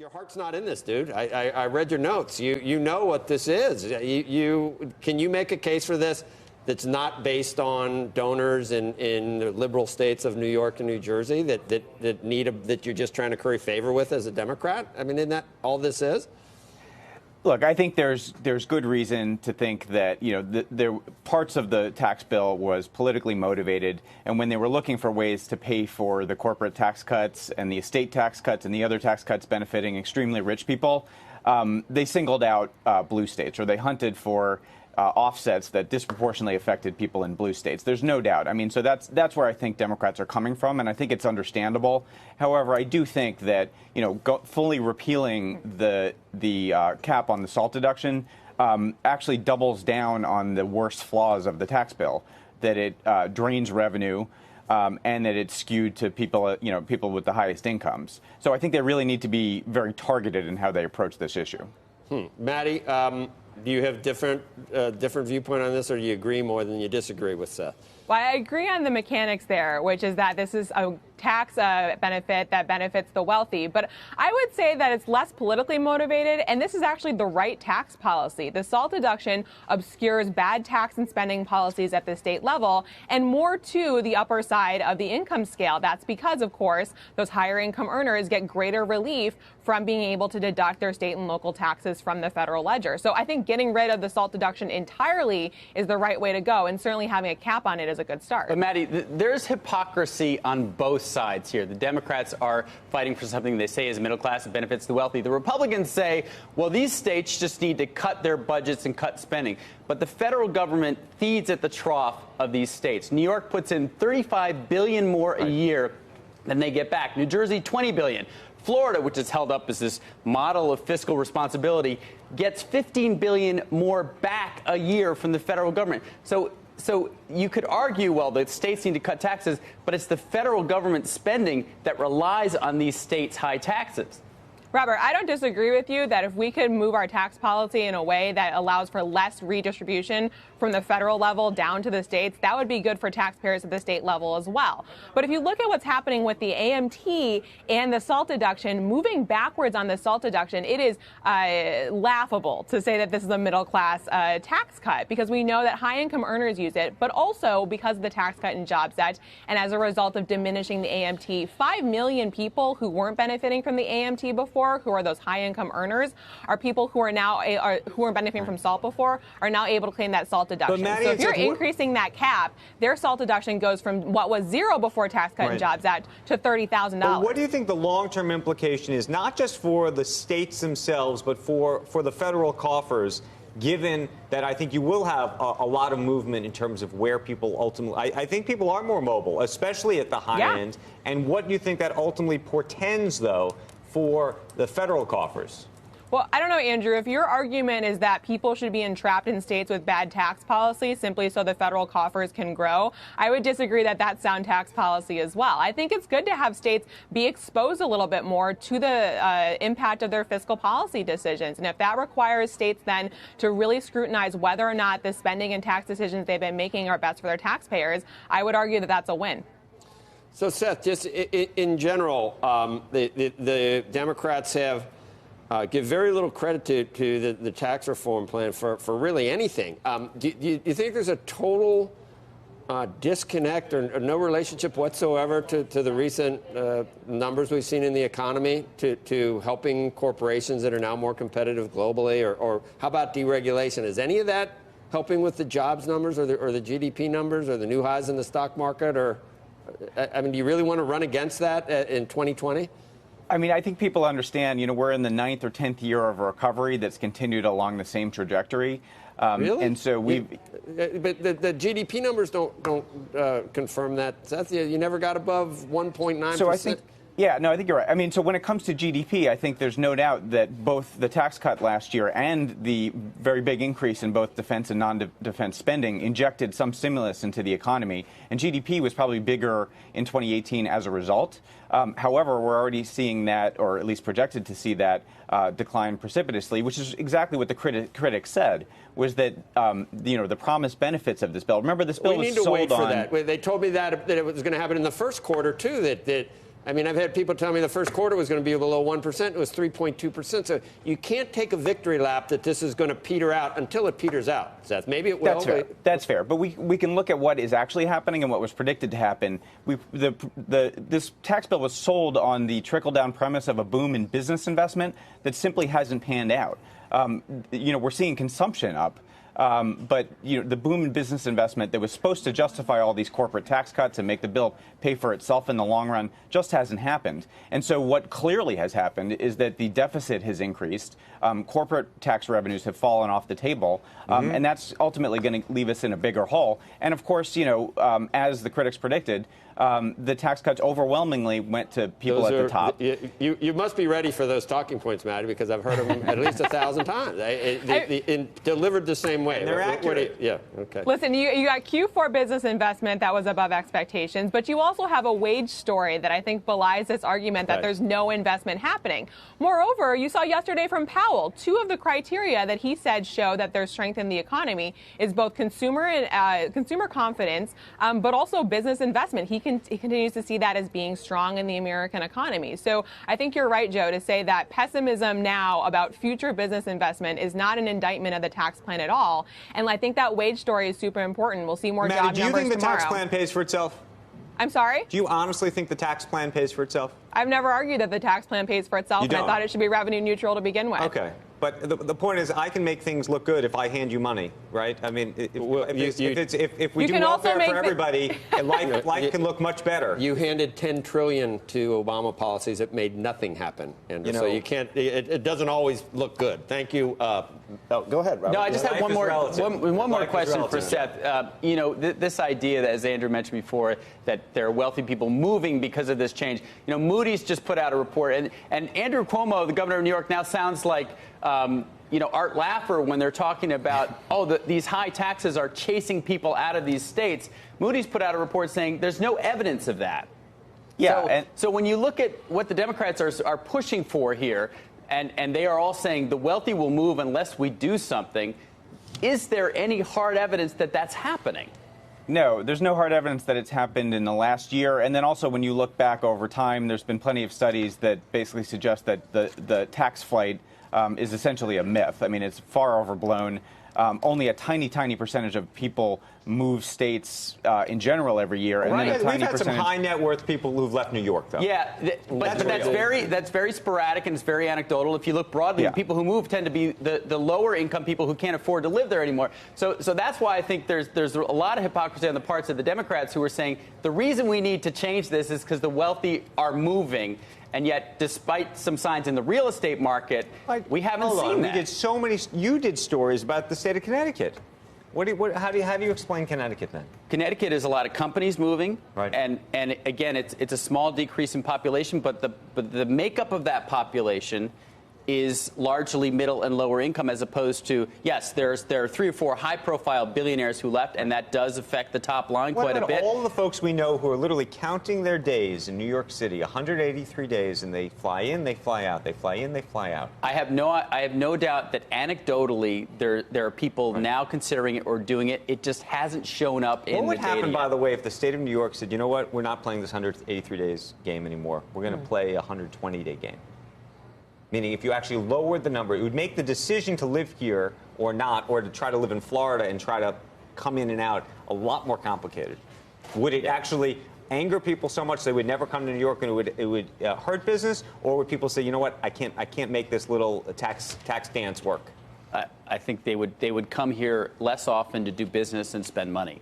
Your heart's not in this, dude. I read your notes. You know what this is. Can you make a case for this that's not based on donors in the liberal states of New York and New Jersey that you're just trying to curry favor with as a Democrat? I mean, isn't that all this is? Look, I think there's good reason to think that, there parts of the tax bill was politically motivated. And when they were looking for ways to pay for the corporate tax cuts and the estate tax cuts and the other tax cuts benefiting extremely rich people, they singled out blue states, or they hunted for offsets that disproportionately affected people in blue states. There's no doubt. I mean, so that's where I think Democrats are coming from, and I think it's understandable. However, I do think that fully repealing the cap on the SALT deduction actually doubles down on the worst flaws of the tax bill, that it drains revenue. And that it's skewed to people, people with the highest incomes. So I think they really need to be very targeted in how they approach this issue. Mattie, do you have different viewpoint on this, or do you agree more than you disagree with Seth? Well, I agree on the mechanics there, which is that this is a tax benefit that benefits the wealthy. But I would say that it's less politically motivated, and this is actually the right tax policy. The SALT deduction obscures bad tax and spending policies at the state level and more to the upper side of the income scale. That's because, of course, those higher income earners get greater relief from being able to deduct their state and local taxes from the federal ledger. So I think getting rid of the SALT deduction entirely is the right way to go, and certainly having a cap on it is a good start. But Mattie, there's hypocrisy on both sides here. The Democrats are fighting for something they say is middle class and benefits the wealthy. The Republicans say, well, these states just need to cut their budgets and cut spending. But the federal government feeds at the trough of these states. New York puts in $35 billion more a year than they get back. New Jersey, $20 billion. Florida, which is held up as this model of fiscal responsibility, gets $15 billion more back a year from the federal government. So you could argue, well, the states need to cut taxes, but it's the federal government spending that relies on these states' high taxes. Robert, I don't disagree with you that if we could move our tax policy in a way that allows for less redistribution from the federal level down to the states, that would be good for taxpayers at the state level as well. But if you look at what's happening with the AMT and the SALT deduction, moving backwards on the SALT deduction, it is laughable to say that this is a middle class tax cut, because we know that high income earners use it, but also because of the Tax Cut and Jobs Act, and as a result of diminishing the AMT, 5 million people who weren't benefiting from the AMT before, who are those high income earners, are people who are now who are benefiting from SALT before, are now able to claim that SALT deduction. Mattie, so if you're increasing that cap, their SALT deduction goes from what was zero before Tax Cut and Jobs Act to $30,000. What do you think the long-term implication is, not just for the states themselves, but for the federal coffers, given that I think you will have a lot of movement in terms of where people ultimately, I think people are more mobile, especially at the high end. And what do you think that ultimately portends, though, for the federal coffers? Well, I don't know, Andrew, if your argument is that people should be entrapped in states with bad tax policy simply so the federal coffers can grow, I would disagree that that's sound tax policy as well. I think it's good to have states be exposed a little bit more to the impact of their fiscal policy decisions. And if that requires states then to really scrutinize whether or not the spending and tax decisions they've been making are best for their taxpayers, I would argue that that's a win. So, Seth, just in general, the Democrats have give very little credit to the tax reform plan for really anything. Do you think there's a total disconnect or no relationship whatsoever to the recent numbers we've seen in the economy to helping corporations that are now more competitive globally? Or how about deregulation? Is any of that helping with the jobs numbers or the GDP numbers or the new highs in the stock market? Or, I mean, do you really want to run against that in 2020? I mean, I think people understand, we're in the 9th or 10th year of a recovery that's continued along the same trajectory. Really? And so but the GDP numbers don't confirm that, Seth. You never got above 1.9%. So I think, I think you're right. I mean, so when it comes to GDP, I think there's no doubt that both the tax cut last year and the very big increase in both defense and non-defense spending injected some stimulus into the economy. And GDP was probably bigger in 2018 as a result. However, we're already seeing that, or at least projected to see that, decline precipitously, which is exactly what the critics said, was that, the promised benefits of this bill. Remember, this bill was sold on... We need to wait for that. They told me that it was going to happen in the first quarter, too, that I mean, I've had people tell me the first quarter was going to be below 1%. It was 3.2%. So you can't take a victory lap that this is going to peter out until it peters out, Seth. Maybe it will. That's fair. That's fair. But we can look at what is actually happening and what was predicted to happen. This tax bill was sold on the trickle-down premise of a boom in business investment that simply hasn't panned out. We're seeing consumption up. But the boom in business investment that was supposed to justify all these corporate tax cuts and make the bill pay for itself in the long run just hasn't happened. And so what clearly has happened is that the deficit has increased. Corporate tax revenues have fallen off the table. And that's ultimately going to leave us in a bigger hole. And of course, as the critics predicted, the tax cuts overwhelmingly went to people at the top. You must be ready for those talking points, Mattie, because I've heard them at least 1,000 times. Delivered the same way. And they're accurate. Yeah, okay. Listen, you got Q4 business investment that was above expectations, but you also have a wage story that I think belies this argument that there's no investment happening. Moreover, you saw yesterday from Powell, 2 of the criteria that he said show that there's strength in the economy is both consumer and consumer confidence, but also business investment. He continues to see that as being strong in the American economy. So I think you're right, Joe, to say that pessimism now about future business investment is not an indictment of the tax plan at all. And I think that wage story is super important. We'll see more Mattie, job numbers tomorrow. do you think the tax plan pays for itself? I'm sorry? Do you honestly think the tax plan pays for itself? I've never argued that the tax plan pays for itself, and I thought it should be revenue neutral to begin with. Okay. But the point is, I can make things look good if I hand you money, right? I mean, if we do welfare for everybody, life can look much better. You handed $10 trillion to Obama policies that made nothing happen, and so you can't. It doesn't always look good. Thank you. Go ahead, Robert. No, I just have one more question for Seth. This idea that, as Andrew mentioned before, that there are wealthy people moving because of this change. Moody's just put out a report, and Andrew Cuomo, the governor of New York, now sounds like Art Laffer when they're talking about, these high taxes are chasing people out of these states. Moody's put out a report saying there's no evidence of that. Yeah. So when you look at what the Democrats are pushing for here, and they are all saying the wealthy will move unless we do something, is there any hard evidence that that's happening? No, there's no hard evidence that it's happened in the last year. And then also when you look back over time, there's been plenty of studies that basically suggest that the tax flight is essentially a myth. I mean, it's far overblown. Only a tiny percentage of people move states in general every year. And then a tiny We've had some high net worth people who've left New York, though. Yeah, but that's very sporadic and it's very anecdotal. If you look broadly, the people who move tend to be the lower income people who can't afford to live there anymore. So that's why I think there's a lot of hypocrisy on the parts of the Democrats who are saying the reason we need to change this is because the wealthy are moving. And yet, despite some signs in the real estate market, we haven't seen that. We did so many. You did stories about the state of Connecticut. How do you explain Connecticut then? Connecticut is a lot of companies moving, right? And again, it's a small decrease in population, but the makeup of that population is largely middle and lower income, as opposed to, yes, there are 3 or 4 high-profile billionaires who left, and that does affect the top line quite a bit. All of the folks we know who are literally counting their days in New York City, 183 days, and they fly in, they fly out, they fly in, they fly out. I have no doubt that anecdotally there are people now considering it or doing it. It just hasn't shown up in the data. What would happen, by the way, if the state of New York said, you know what, we're not playing this 183 days game anymore. We're going to play a 120-day game. Meaning if you actually lowered the number, it would make the decision to live here or not, or to try to live in Florida and try to come in and out, a lot more complicated. Would it actually anger people so much they would never come to New York and it would hurt business? Or would people say, you know what, I can't make this little tax dance work? I think they would come here less often to do business and spend money.